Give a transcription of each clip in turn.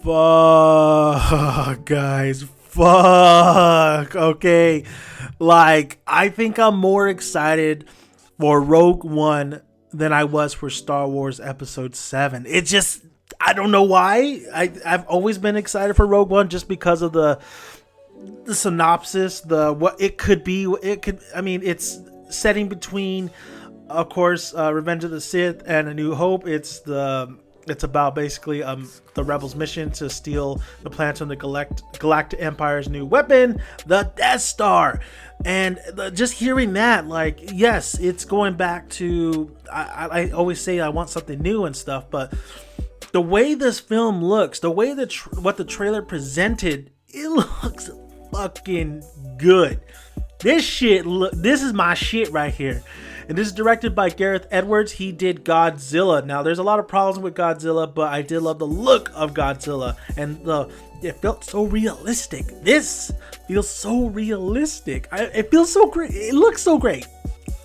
Fuck, guys. Fuck. Okay. Like, I think I'm more excited for Rogue One than I was for Star Wars Episode 7. It just, I don't know why. I've always been excited for Rogue One just because of the synopsis, the what it could be. It could, I mean, it's setting between, of course, Revenge of the Sith and A New Hope. It's about basically the rebels' mission to steal the plans from the Galactic Empire's new weapon, the Death Star. And just hearing that, like, yes, it's going back to, I always say I want something new and stuff, but the way this film looks, the way what the trailer presented, it looks fucking good. This is my shit right here. And this is directed by Gareth Edwards. He did Godzilla. Now, there's a lot of problems with Godzilla, but I did love the look of Godzilla. And it felt so realistic. This feels so realistic. It feels so great. It looks so great.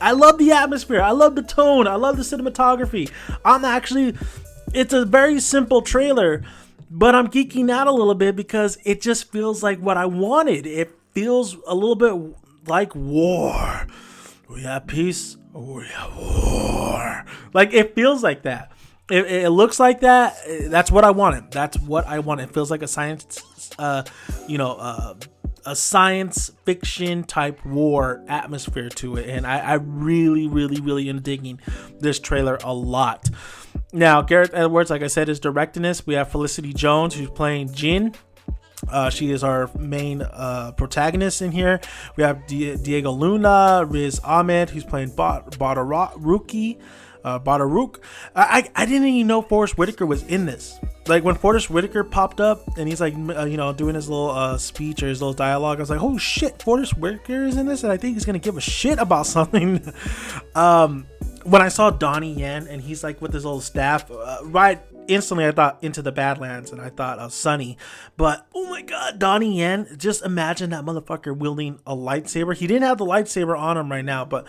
I love the atmosphere. I love the tone. I love the cinematography. It's a very simple trailer, but I'm geeking out a little bit because it just feels like what I wanted. It feels a little bit like war. We have peace, or we have war. Like, it feels like that. It looks like that. That's what I wanted. That's what I wanted. It feels like a science fiction type war atmosphere to it, and I really, really, really am digging this trailer a lot. Now, Gareth Edwards, like I said, is directing this. We have Felicity Jones, who's playing Jin. She is our main protagonist in here. We have Diego Luna, Riz Ahmed, who's playing Badaruk. I didn't even know Forrest Whitaker was in this. Like, when Forrest Whitaker popped up and he's like, doing his little speech or his little dialogue, I was like, oh shit, Forrest Whitaker is in this, and I think he's gonna give a shit about something. When I saw Donnie Yen and he's like with his little staff, right instantly I thought Into the Badlands, and I thought of Sunny. But oh my god, Donnie Yen, just imagine that motherfucker wielding a lightsaber. He didn't have the lightsaber on him right now, but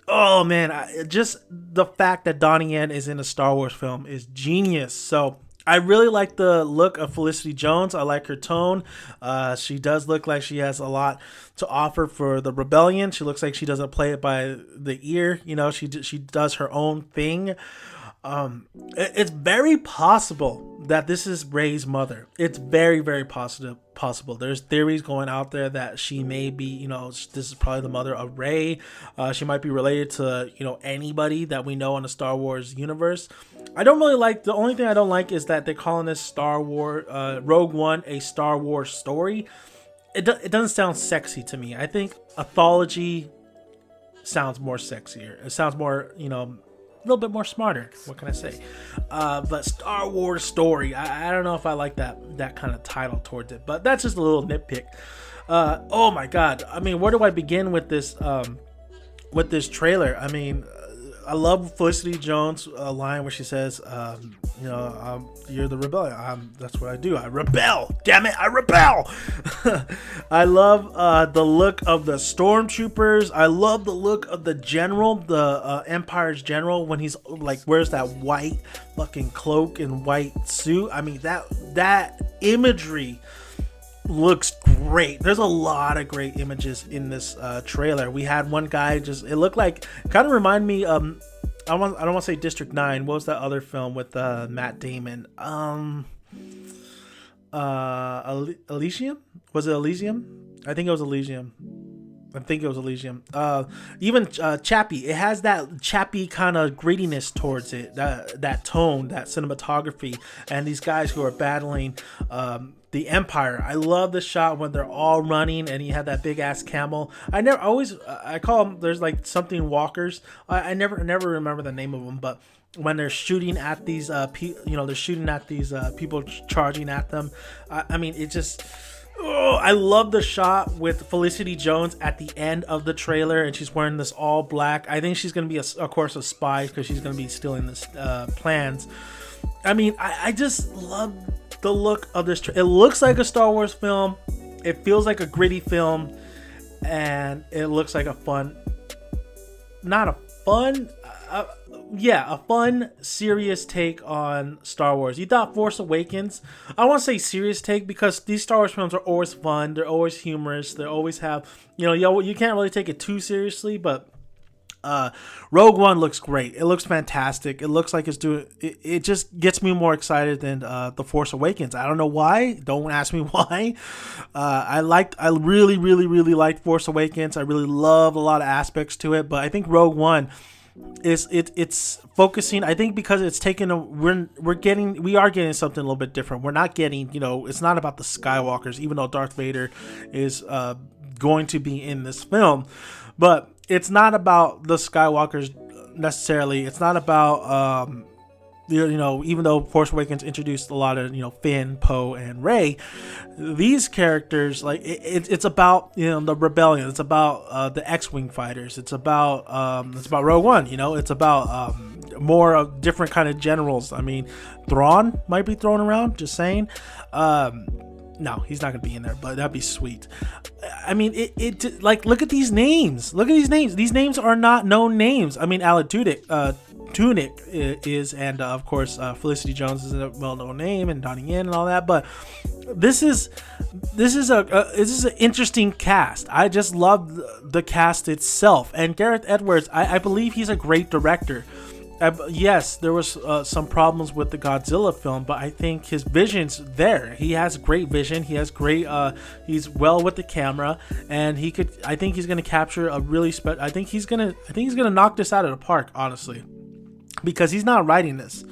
oh man, just the fact that Donnie Yen is in a Star Wars film is genius. So I really like the look of Felicity Jones. I like her tone. She does look like she has a lot to offer for the rebellion. She looks like she doesn't play it by the ear. She does her own thing. It's very possible that this is Rey's mother. It's very, very possible. There's theories going out there that she may be, this is probably the mother of Rey. She might be related to, anybody that we know in the Star Wars universe. The only thing I don't like is that they're calling this Star Wars, Rogue One, a Star Wars story. It doesn't sound sexy to me. I think Anthology sounds more sexier. It sounds more, a little bit more smarter. What can I say? But Star Wars story, I don't know if I like that kind of title towards it, but that's just a little nitpick. Oh my god, I mean, where do I begin with this trailer? I mean, I love Felicity Jones' line where she says, you're the rebellion. That's what I do. I rebel. Damn it, I rebel. I love the look of the stormtroopers. I love the look of the general, the Empire's general, when he's like wears that white fucking cloak and white suit. I mean, that imagery looks great. There's a lot of great images in this trailer. We had one guy it looked like, kind of remind me I don't want to say District 9. What was that other film with Matt Damon? Elysium? Was it Elysium? I think it was Elysium. Even Chappie. It has that Chappie kind of grittiness towards it. That tone, that cinematography, and these guys who are battling the Empire. I love the shot when they're all running and you have that big ass camel. I call them, there's like something walkers. I never remember the name of them, but when they're shooting at these people charging at them. I mean, it just, I love the shot with Felicity Jones at the end of the trailer, and she's wearing this all black. I think she's going to be of course a spy, because she's going to be stealing this plans. I mean, I just love the look of this. It looks like a Star Wars film. It feels like a gritty film, and it looks like yeah, a fun, serious take on Star Wars. You thought Force Awakens? I want to say serious take because these Star Wars films are always fun. They're always humorous. They always have, you can't really take it too seriously, but Rogue One looks great. It looks fantastic. It looks like it's doing. It just gets me more excited than the Force Awakens. I don't know why. Don't ask me why. I really, really, really liked Force Awakens. I really love a lot of aspects to it, but I think Rogue One it's focusing. I think because it's taken we are getting something a little bit different. We're not getting, it's not about the Skywalkers, even though Darth Vader is going to be in this film, but it's not about the Skywalkers necessarily. It's not about even though Force Awakens introduced a lot of Finn, Poe, and Rey, these characters, like it's about the rebellion. It's about the X-wing fighters. It's about Rogue One. It's about more of different kind of generals. I mean, Thrawn might be thrown around. Just saying. No, he's not gonna be in there, but that'd be sweet. I mean, it like look at these names. Look at these names. These names are not known names. I mean, Alan Tudyk is, and of course Felicity Jones is a well-known name, and Donnie Yen and all that. But this is an interesting cast. I just love the cast itself, and Gareth Edwards. I believe he's a great director. Yes, there was some problems with the Godzilla film, but I think his vision's there. He has great vision. He has great. He's well with the camera, and he could. I think he's gonna capture a really. I think he's gonna knock this out of the park, honestly, because he's not writing this.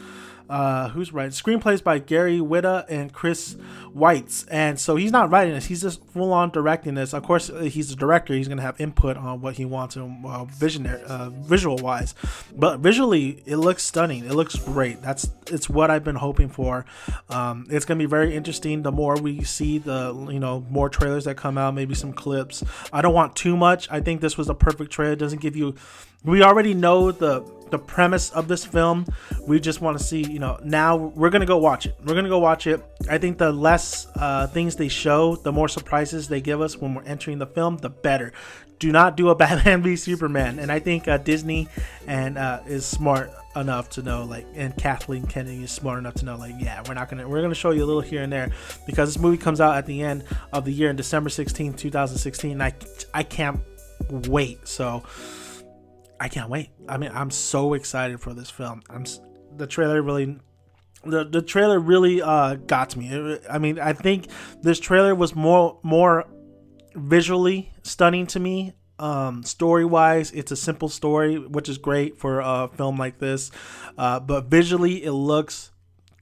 Who's writing? Screenplays by Gary Whitta and Chris Weitz, and so he's not writing this. He's just full on directing this. Of course, he's the director. He's gonna have input on what he wants, visual wise, but visually it looks stunning. It looks great. It's what I've been hoping for. It's gonna be very interesting. The more we see the more trailers that come out, maybe some clips. I don't want too much. I think this was a perfect trailer. It doesn't give you. We already know the premise of this film. We just want to see, now we're going to go watch it. I think the less things they show, the more surprises they give us when we're entering the film, the better. Do not do a Batman v Superman. And I think Disney and is smart enough to know, and Kathleen Kennedy is smart enough to know, we're going to show you a little here and there, because this movie comes out at the end of the year in December 16th, 2016. And I can't wait. So I can't wait. I mean, I'm so excited for this film. The trailer really got me. I mean, I think this trailer was more visually stunning to me. Story wise, it's a simple story, which is great for a film like this. But visually, it looks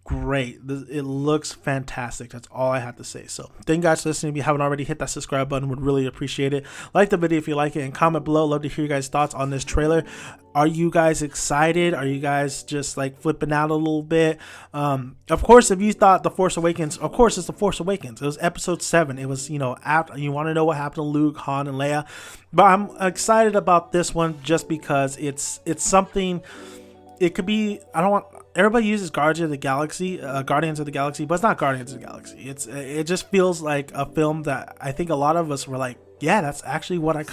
great. It looks fantastic. That's all I have to say. So thank you guys for listening. If you haven't already, hit that subscribe button. Would really appreciate it. Like the video if you like it, and comment below. Love to hear you guys' thoughts on this trailer. Are you guys excited? Are you guys just flipping out a little bit? Of course, if you thought The Force Awakens, of course it's The Force Awakens. It was episode 7. It was, after you want to know what happened to Luke, Han, and Leia. But I'm excited about this one just because it's something. It could be. Everybody uses Guardians of the Galaxy, but it's not Guardians of the Galaxy. It just feels like a film that I think a lot of us were like, yeah, that's actually what I'm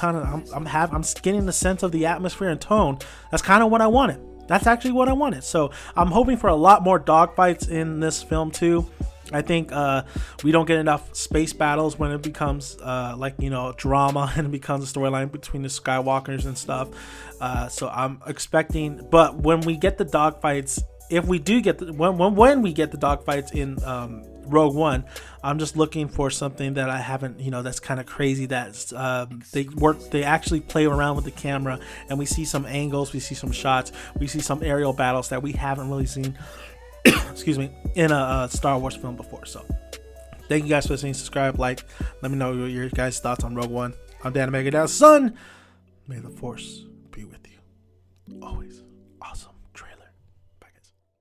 getting the sense of the atmosphere and tone. That's kind of what I wanted. That's actually what I wanted. So I'm hoping for a lot more dogfights in this film too. I think we don't get enough space battles when it becomes drama and it becomes a storyline between the Skywalkers and stuff. So I'm expecting, but when we get the dogfights, if we do get when we get the dogfights in Rogue One, I'm just looking for something that I haven't, that's kind of crazy. That's they actually play around with the camera, and we see some angles, we see some shots, we see some aerial battles that we haven't really seen. Excuse me, in a Star Wars film before. So thank you guys for listening. Subscribe, like, let me know your guys' thoughts on Rogue One. I'm Dan Omega Dad's son. May the Force be with you always. Awesome.